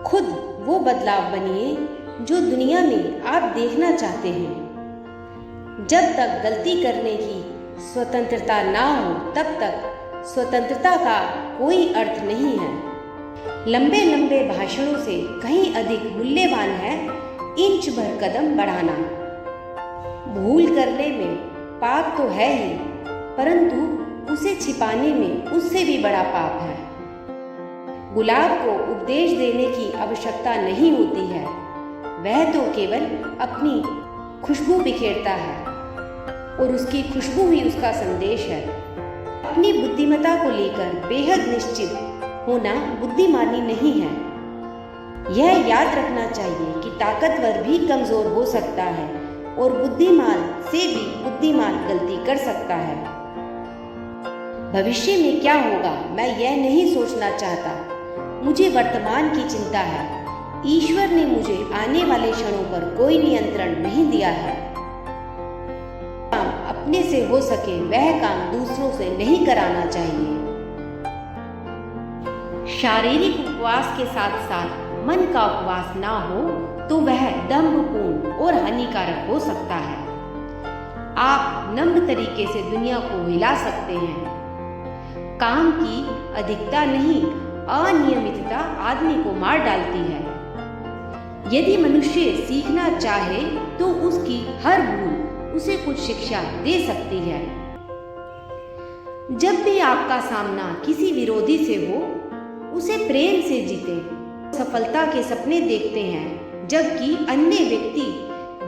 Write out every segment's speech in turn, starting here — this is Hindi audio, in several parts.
खुद वो बदलाव बनिए जो दुनिया में आप देखना चाहते हैं। जब तक गलती करने की स्वतंत्रता ना हो तब तक स्वतंत्रता का कोई अर्थ नहीं है। लंबे लंबे भाषणों से कहीं अधिक मूल्यवान है इंच भर कदम बढ़ाना। भूल करने में पाप तो है ही, परंतु उसे छिपाने में उससे भी बड़ा पाप है। गुलाब को उपदेश देने की आवश्यकता नहीं होती है, वह तो केवल अपनी खुशबू बिखेरता है और उसकी खुशबू ही उसका संदेश है। अपनी बुद्धिमत्ता को लेकर बेहद निश्चित होना बुद्धिमानी नहीं है। यह याद रखना चाहिए कि ताकतवर भी कमजोर हो सकता है और बुद्धिमान से भी बुद्धिमान गलती कर सकता है। भविष्य में क्या होगा मैं यह नहीं सोचना चाहता, मुझे वर्तमान की चिंता है। ईश्वर ने मुझे आने वाले क्षणों पर कोई नियंत्रण नहीं दिया है। काम अपने से हो सके वह काम दूसरों से नहीं कराना चाहिए। शारीरिक उपवास के साथ साथ मन का उपवास ना हो तो वह दंभपूर्ण और हानिकारक हो सकता है। आप नम्र तरीके से दुनिया को हिला सकते हैं। काम की अधिकता नहीं, अनियमितता आदमी को मार डालती है। यदि मनुष्य सीखना चाहे तो उसकी हर भूल उसे कुछ शिक्षा दे सकती है। जब भी आपका सामना किसी विरोधी से हो, उसे प्रेम से जीते। सफलता के सपने देखते हैं, जबकि अन्य व्यक्ति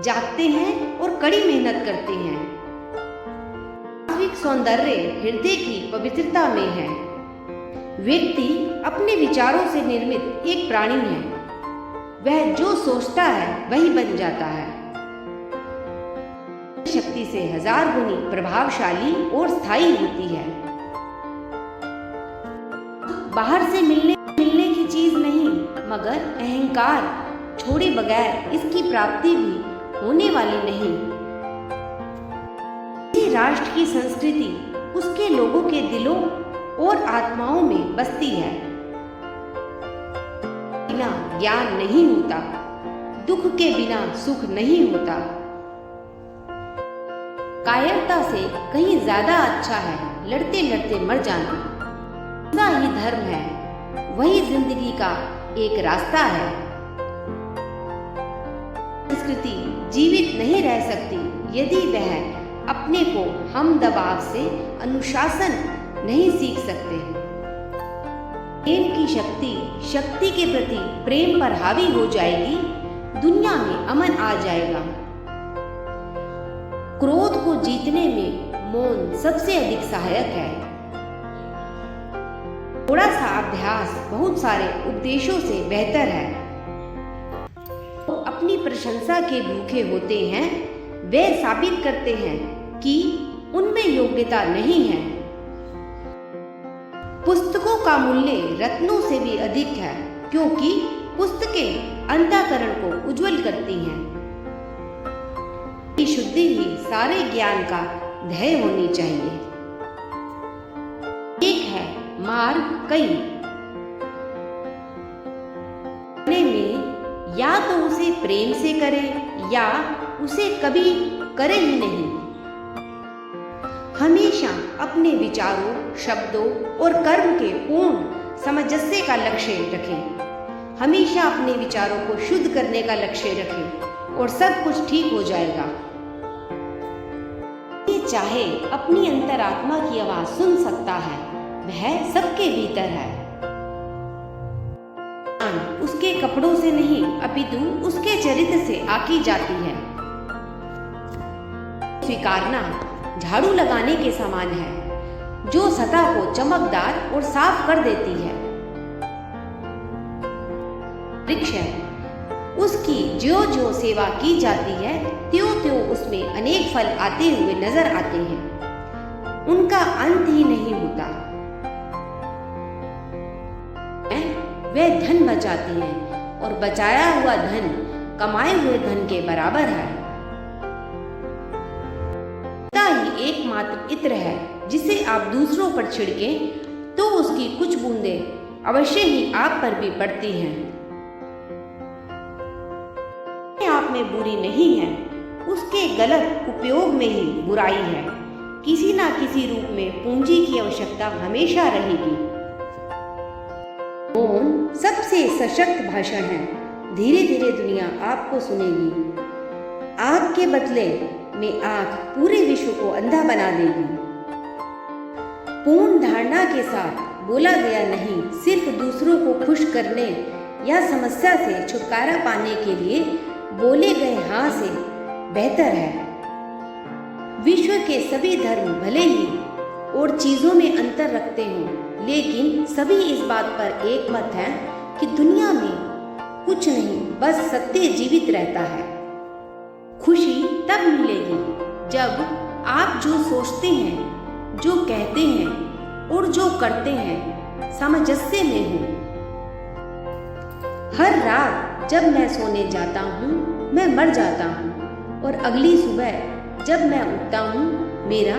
जागते हैं और कड़ी मेहनत करते हैं। वास्तविक सौंदर्य हृदय की पवित्रता में है। व्यक्ति अपने विचारों से निर्मित एक प्राणी है। वह जो सोचता है वही बन जाता है। शक्ति से 1000 गुनी प्रभावशाली और स्थायी होती है। बाहर से मिलने की चीज नहीं, मगर अहंकार छोड़े बगैर इसकी प्राप्ति भी होने वाली नहीं। किसी राष्ट्र की संस्कृति उसके लोगों के दिलों और आत्माओं में बसती है। बिना ज्ञान नहीं होता, दुख के बिना सुख नहीं होता। कायरता से कहीं ज्यादा अच्छा है लड़ते लड़ते मर जाना। ही धर्म है, वही जिंदगी का एक रास्ता है। संस्कृति जीवित नहीं रह सकती यदि वह अपने को हम दबाव से अनुशासन नहीं सीख सकते। प्रेम की शक्ति के प्रति प्रेम पर हावी हो जाएगी, दुनिया में अमन आ जाएगा। क्रोध को जीतने में मौन सबसे अधिक सहायक है। थोड़ा सा अभ्यास बहुत सारे उपदेशों से बेहतर है। वो अपनी प्रशंसा के भूखे होते हैं, वे साबित करते हैं कि उनमें योग्यता नहीं है। पुस्तकों का मूल्य रत्नों से भी अधिक है, क्योंकि पुस्तकें अंतःकरण को उज्जवल करती हैं। शुद्धि ही सारे ज्ञान का ध्येय होनी चाहिए। एक है मार्ग कई में, या तो उसे प्रेम से करे या उसे कभी करे ही नहीं। हमेशा अपने विचारों, शब्दों और कर्म के पूर्ण सामंजस्य का लक्ष्य रखें। हमेशा अपने विचारों को शुद्ध करने का लक्ष्य रखें और सब कुछ ठीक हो जाएगा। चाहे अपनी अंतरात्मा की आवाज सुन सकता है, वह सबके भीतर है। उसके कपड़ों से नहीं अपितु उसके चरित्र से आकी जाती है। स्वीकारना झाड़ू लगाने के समान है, जो सतह को चमकदार और साफ कर देती है। वृक्ष उसकी ज्यों ज्यों सेवा की जाती है, त्यों त्यों उसमें अनेक फल आते हुए नजर आते हैं। उनका अंत ही नहीं होता। वे धन बचाती हैं और बचाया हुआ धन कमाए हुए धन के बराबर है। ही एकमात्र इत्र है जिसे आप दूसरों पर छिड़कें तो उसकी कुछ बूंदें अवश्य ही आप पर भी पड़ती हैं। में बुरी नहीं है, उसके गलत उपयोग में ही बुराई है। किसी ना किसी रूप में पूंजी की आवश्यकता हमेशा रहेगी। मौन सबसे सशक्त भाषण है। धीरे धीरे दुनिया आपको सुनेगी। आग के बदले में आग पूरे विश्व को अंधा बना देगी। पूर्ण धारणा के साथ बोला गया नहीं सिर्फ दूसरों को खुश करने या समस्या से छुटकारा पाने के लिए बोले गए हाँ से बेहतर है। विश्व के सभी धर्म भले ही और चीजों में अंतर रखते हों, लेकिन सभी इस बात पर एक मत है कि दुनिया में कुछ नहीं, बस सत्य जीवित रहता है। खुशी तब मिलेगी जब आप जो सोचते हैं, जो कहते हैं और जो करते हैं सामंजस्य में हो। हर रात जब मैं सोने जाता हूँ मैं मर जाता हूँ और अगली सुबह जब मैं उठता हूँ मेरा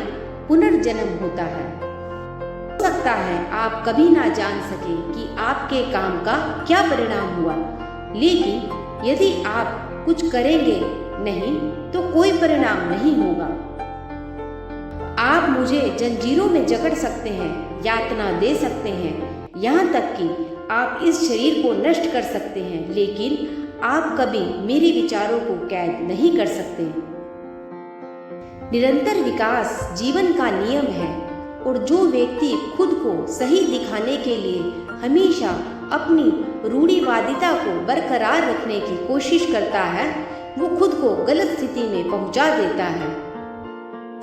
पुनर्जन्म होता है। हो सकता है आप कभी ना जान सके कि आपके काम का क्या परिणाम हुआ, लेकिन यदि आप कुछ करेंगे नहीं तो कोई परिणाम नहीं होगा। आप मुझे जंजीरों में जकड़ सकते हैं, यातना दे सकते हैं, यहाँ तक कि आप इस शरीर को नष्ट कर सकते हैं, लेकिन आप कभी मेरे विचारों को कैद नहीं कर सकते। निरंतर विकास जीवन का नियम है और जो व्यक्ति खुद को सही दिखाने के लिए हमेशा अपनी रूढ़िवादिता को बरकरार रखने की कोशिश करता है वो खुद को गलत स्थिति में पहुंचा देता है।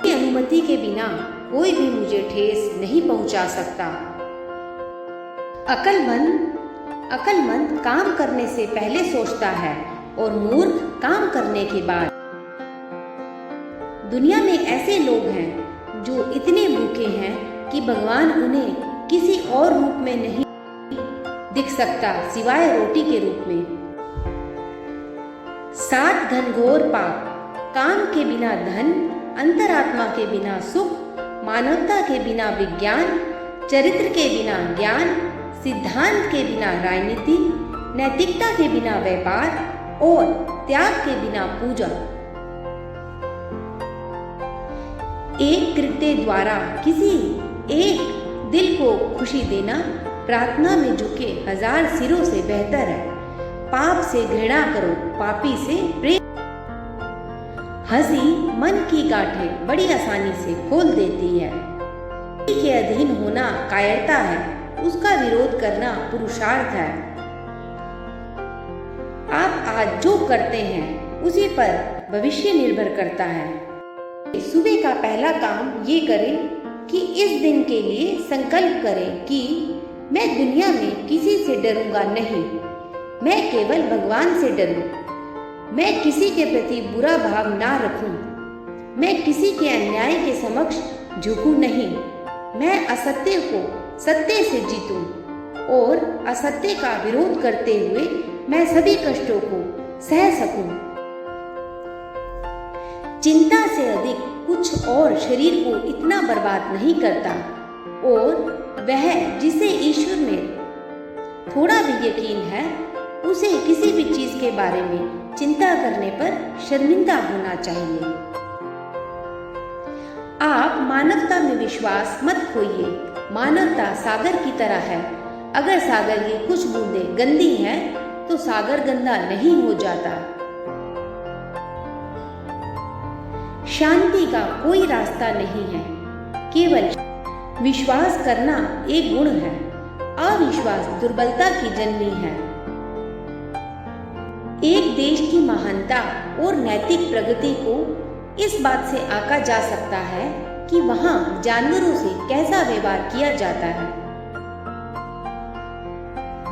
मेरी अनुमति के बिना कोई भी मुझे ठेस नहीं पहुंचा सकता। अक्लमंद काम करने से पहले सोचता है और मूर्ख काम करने के बाद। दुनिया में ऐसे लोग हैं जो इतने भूखे हैं कि भगवान उन्हें किसी और रूप में नहीं दिख सकता सिवाय रोटी के रूप में। 7 घनघोर पाप, काम के बिना धन, अंतरात्मा के बिना सुख, मानवता के बिना विज्ञान, चरित्र के बिना ज्ञान, सिद्धांत के बिना राजनीति, नैतिकता के बिना व्यापार और त्याग के बिना पूजा। एक कृत्य द्वारा किसी एक दिल को खुशी देना प्रार्थना में झुके 1000 सिरों से बेहतर है। पाप से घृणा करो, पापी से प्रेम। हंसी मन की गांठें बड़ी आसानी से खोल देती है। किसी के अधीन होना कायरता है, उसका विरोध करना पुरुषार्थ है। आप आज जो करते हैं उसी पर भविष्य निर्भर करता है। सुबह का पहला काम ये करें कि इस दिन के लिए संकल्प करें कि मैं दुनिया में किसी से डरूंगा नहीं, मैं केवल भगवान से डरूं। मैं किसी के प्रति बुरा भाव ना रखूं, मैं किसी के अन्याय के समक्ष झुकूं नहीं, मैं असत्य को सत्य से जीतूं और असत्य का विरोध करते हुए मैं सभी कष्टों को सह सकूं। चिंता से अधिक कुछ और शरीर को इतना बर्बाद नहीं करता और वह जिसे ईश्वर में थोड़ा भी यकीन है उसे किसी भी चीज के बारे में चिंता करने पर शर्मिंदा होना चाहिए। आप मानवता में विश्वास मत खोइए। मानवता सागर की तरह है। अगर सागर की कुछ बूंदें गंदी हैं तो सागर गंदा नहीं हो जाता। शांति का कोई रास्ता नहीं है, केवल विश्वास करना एक गुण है। अविश्वास दुर्बलता की जन्मी है। एक देश की महानता और नैतिक प्रगति को इस बात से आंका जा सकता है कि वहां जानवरों से कैसा व्यवहार किया जाता है।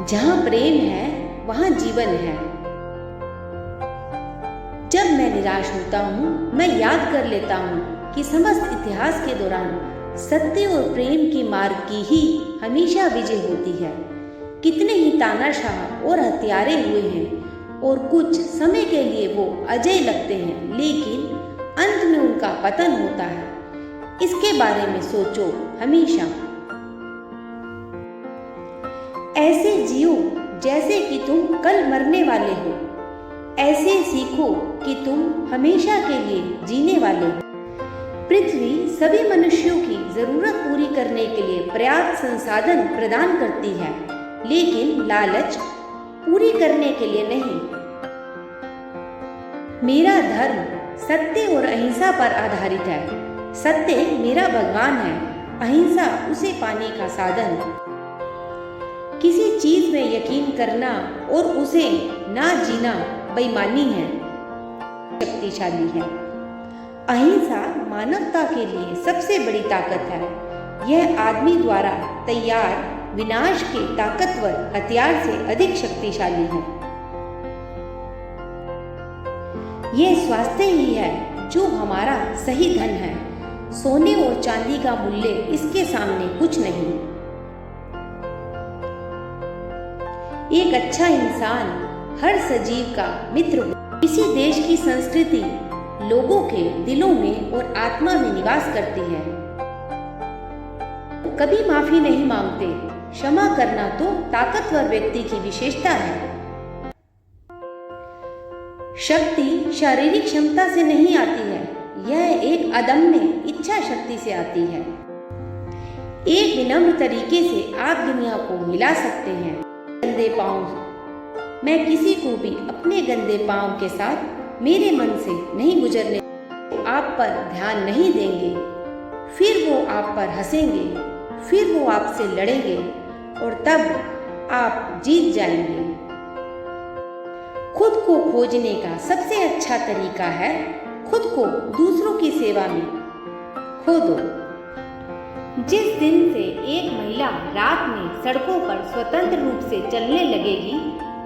जहां प्रेम है वहां जीवन है। जब मैं निराश होता हूँ मैं याद कर लेता हूँ कि समस्त इतिहास के दौरान सत्य और प्रेम की मार्ग की ही हमेशा विजय होती है। कितने ही तानाशाह और हत्यारे हुए हैं और कुछ समय के लिए वो अजय लगते हैं, लेकिन अंत में उनका पतन होता है। इसके बारे में सोचो हमेशा। ऐसे जियो जैसे कि तुम कल मरने वाले हो। ऐसे सीखो कि तुम हमेशा के लिए जीने वाले हो। पृथ्वी सभी मनुष्यों की जरूरत पूरी करने के लिए पर्याप्त संसाधन प्रदान करती है, लेकिन लालच पूरी करने के लिए नहीं। मेरा धर्म सत्य और अहिंसा पर आधारित है। सत्य मेरा भगवान है, अहिंसा उसे पाने का साधन। किसी चीज में यकीन करना और उसे ना जीना बेईमानी है, शक्तिशाली है। अहिंसा मानवता के लिए सबसे बड़ी ताकत है। यह आदमी द्वारा तैयार विनाश के ताकतवर हथियार से अधिक शक्तिशाली है। यह स्वास्थ्य ही है जो हमारा सही धन है। सोने और चांदी का मूल्य इसके सामने कुछ नहीं। एक अच्छा इंसान हर सजीव का मित्र हो। किसी देश की संस्कृति लोगों के दिलों में और आत्मा में निवास करती है। कभी माफी नहीं मांगते। क्षमा करना तो ताकतवर व्यक्ति की विशेषता है। शक्ति शारीरिक क्षमता से नहीं आती है, यह एक अदम्य इच्छा शक्ति से आती है। एक विनम्र तरीके से आप दुनिया को मिला सकते हैं। गंदे पांव मैं किसी को भी अपने गंदे पांव के साथ मेरे मन से नहीं गुजरने, आप पर ध्यान नहीं देंगे, फिर वो आप पर हंसेंगे, फिर वो आपसे लड़ेंगे और तब आप जीत जाएंगे। खुद को खोजने का सबसे अच्छा तरीका है खुद को दूसरों की सेवा में खो दो। जिस दिन से एक महिला रात में सड़कों पर स्वतंत्र रूप से चलने लगेगी,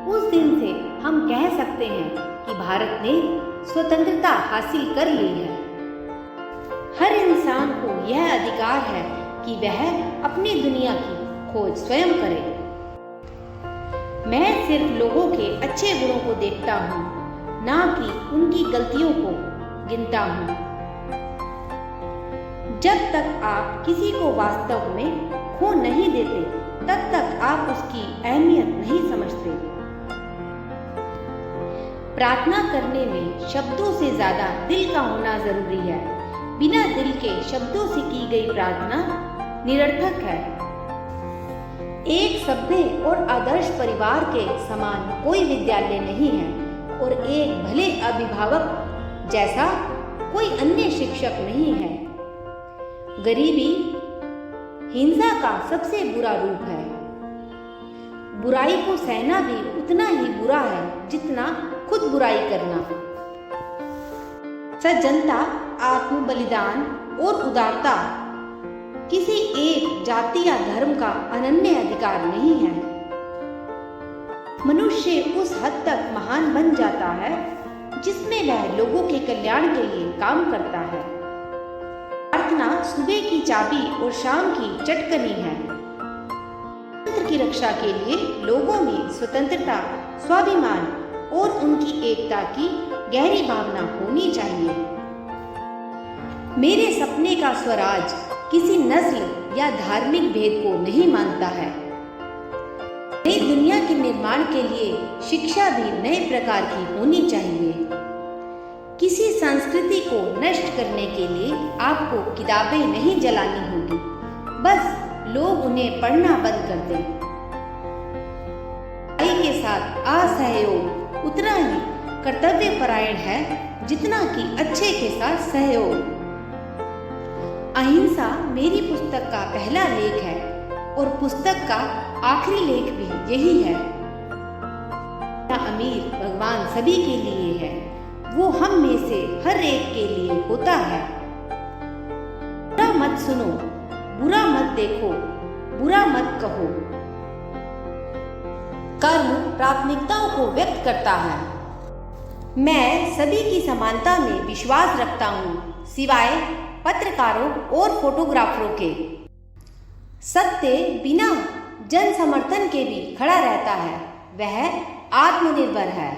उस दिन से हम कह सकते हैं कि भारत ने स्वतंत्रता हासिल कर ली है। हर इंसान को यह अधिकार है कि वह अपनी दुनिया की खोज स्वयं करे। मैं सिर्फ लोगों के अच्छे गुणों को देखता हूँ, ना कि उनकी गलतियों को गिनता हूँ। जब तक आप किसी को वास्तव में खो नहीं देते, तब तक आप उसकी अहमियत नहीं समझते। प्रार्थना करने में शब्दों से ज्यादा दिल का होना जरूरी है। बिना दिल के शब्दों से की गई प्रार्थना निरर्थक है। एक सभ्य और आदर्श परिवार के समान कोई विद्यालय नहीं है और एक भले अभिभावक जैसा कोई अन्य शिक्षक नहीं है। गरीबी हिंसा का सबसे बुरा रूप है। बुराई को सहना भी उतना ही बुरा है जितना खुद बुराई करना। सज्जनता, आत्म बलिदान और उदारता किसी एक जाति या धर्म का अनन्य अधिकार नहीं है। मनुष्य उस हद तक महान बन जाता है जिसमें वह लोगों के कल्याण के लिए काम करता है। प्रार्थना सुबह की चाबी और शाम की चटकनी है। स्वतंत्र की रक्षा के लिए लोगों में स्वतंत्रता, स्वाभिमान और उनकी एकता की गहरी भावना होनी चाहिए। मेरे सपने का स्वराज किसी नस्ल या धार्मिक भेद को नहीं मानता है। नई दुनिया के निर्माण के लिए शिक्षा भी नए प्रकार की होनी चाहिए। किसी संस्कृति को नष्ट करने के लिए आपको किताबें नहीं जलानी होगी, बस लोग उन्हें पढ़ना बंद कर दें। के साथ असहयोग उतना ही कर्तव्य परायण है जितना कि अच्छे के साथ सहयोग। अहिंसा मेरी पुस्तक का पहला लेख है और पुस्तक का आखिरी लेख भी यही है। अमीर भगवान सभी के लिए है, वो हम में से हर एक के लिए होता है। बुरा मत सुनो, बुरा मत देखो, बुरा मत कहो। कर्म प्राथमिकताओं को व्यक्त करता है। मैं सभी की समानता में विश्वास रखता हूँ, सिवाय पत्रकारों और फोटोग्राफरों के। सत्य बिना जन समर्थन के भी खड़ा रहता है, वह आत्मनिर्भर है।